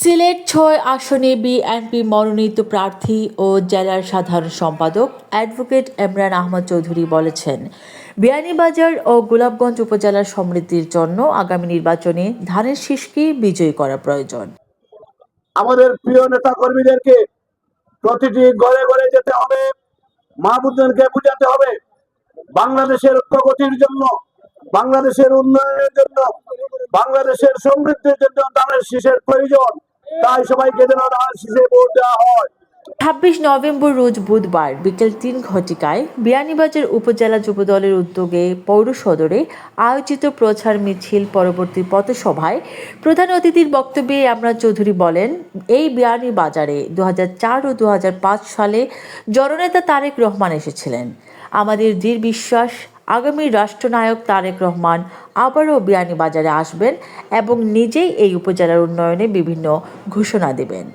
সিলেট ৬ আসনে বিএনপি মনোনীত প্রার্থী ও জেলার সাধারণ সম্পাদক অ্যাডভোকেট এমরান আহমদ চৌধুরী বলেছেন, বিয়ানীবাজার ও গোলাপগঞ্জ উপজেলার সমৃদ্ধির জন্য আগামী নির্বাচনে ধানের শীষকে বিজয়ী করা প্রয়োজন। আমাদের প্রিয় নেতা কর্মীদেরকে প্রতিটি ঘরে ঘরে যেতে হবে, মাহবুবদেরকে বুঝাতে হবে বাংলাদেশের প্রগতির জন্য, বাংলাদেশের উন্নয়নের জন্য, বাংলাদেশের সমৃদ্ধির জন্য ধানের শীষের প্রয়োজন। তাই সবাইকে যেন ধানের শীষে ভোট দেওয়া হয়। ২৬ নভেম্বর রোজ বুধবার বিকেল ৩ ঘটিকায় বিয়ানীবাজার উপজেলা যুবদলের উদ্যোগে পৌর সদরে আয়োজিত প্রচার মিছিল পরবর্তী পথসভায় প্রধান অতিথির বক্তব্যে এমরান চৌধুরী বলেন, এই বিয়ানীবাজারে ২০০৪ ও ২০০৫ সালে জননেতা তারেক রহমান এসেছিলেন। আমাদের দৃঢ় বিশ্বাস আগামী রাষ্ট্রনায়ক তারেক রহমান আবারও বিয়ানীবাজারে আসবেন এবং নিজেই এই উপজেলার উন্নয়নে বিভিন্ন ঘোষণা দেবেন।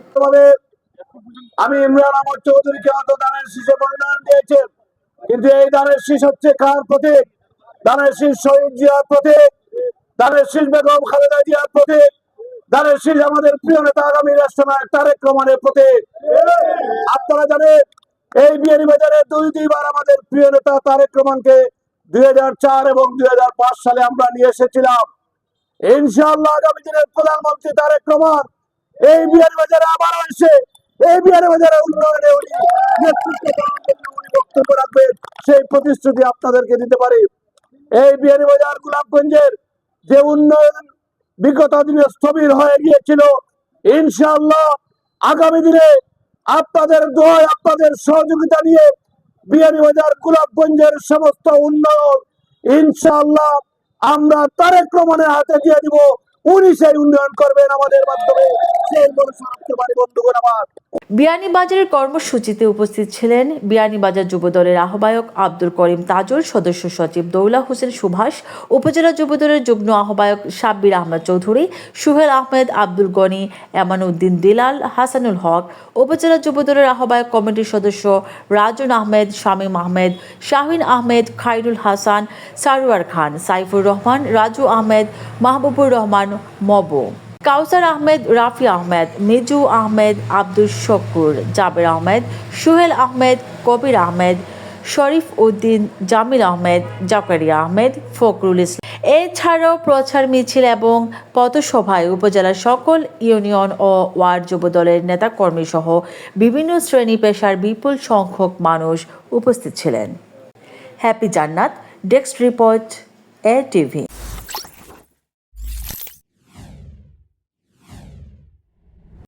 আমি ইমরান আহমদ চৌধুরীকে হয়তো ধানের শীষে মনোনয়ন দিয়েছেন, কিন্তু এই ধানের শীষ হচ্ছে কার প্রতীক? ধানের শীষ শহীদ জিয়ার প্রতীক, ধানের শীষ বেগম খালেদা জিয়ার প্রতীক, ধানের শীষ আমাদের প্রিয় নেতা আগামী রাষ্ট্রনায়ক তারেক রহমানের প্রতীক। আপনারা জানেন এই বিয়ানীবাজারে দুইবার আমাদের প্রিয় নেতা তারেক রহমানকে ২০০৪ এবং ২০০৫ সালে আমরা নিয়ে এসেছিলাম। ইনশাআল্লাহ আগামী দিনের প্রধানমন্ত্রী তারেক রহমান এই বিয়ানীবাজারে আবারও এসে এই বিয়ানীবাজারের উন্নয়নে উনি বক্তব্য রাখবেন, সেই প্রতিশ্রুতি আপনাদেরকে দিতে পারি। এই বিয়ানীবাজার গোলাপগঞ্জের যে উন্নয়ন বিগত দিনে স্থবির হয়ে গিয়েছিল, ইনশাআল্লাহ আগামী দিনে আপনাদের দোয়ায়, আপনাদের সহযোগিতা নিয়ে বিয়ানীবাজার গোলাপগঞ্জের সমস্ত উন্নয়ন ইনশাআল্লাহ আমরা তারেক রহমানের হাতে দিয়ে দিব। উনি সেই উন্নয়ন করবেন আমাদের মাধ্যমে। সেই ভরসা রাখতে পারি বন্ধুগণ আমার। বিয়ানীবাজারের কর্মসূচিতে উপস্থিত ছিলেন বিয়ানীবাজার যুবদলের আহ্বায়ক আব্দুল করিম তাজুল, সদস্য সচিব দৌলা হোসেন সুভাষ, উপজেলা যুবদলের যুগ্ম আহ্বায়ক সাব্বির আহমেদ চৌধুরী, সুহেল আহমেদ, আব্দুল গনি, এমানউদ্দিন দিলাল, হাসানুল হক, উপজেলা যুবদলের আহ্বায়ক কমিটির সদস্য রাজন আহমেদ, শামীম আহমেদ, শাহিন আহমেদ, খাইরুল হাসান, সারোয়ার খান, সাইফুর রহমান, রাজু আহমেদ, মাহবুবুর রহমান, মবু, কাউসার আহমেদ, রাফি আহমেদ, মিজু আহমেদ, আব্দুল শকুর, জাবের আহমেদ, সুহেল আহমেদ, কবির আহমেদ, শরীফ উদ্দিন, জামিল আহমেদ, জাকারিয়া আহমেদ, ফখরুল ইসলাম। এছাড়াও প্রচার মিছিল এবং পথসভায় উপজেলার সকল ইউনিয়ন ও ওয়ার্ড যুবদলের নেতাকর্মী সহ বিভিন্ন শ্রেণী পেশার বিপুল সংখ্যক মানুষ উপস্থিত ছিলেন। হ্যাপি জান্নাত, ডেস্ক রিপোর্ট, এটিভি।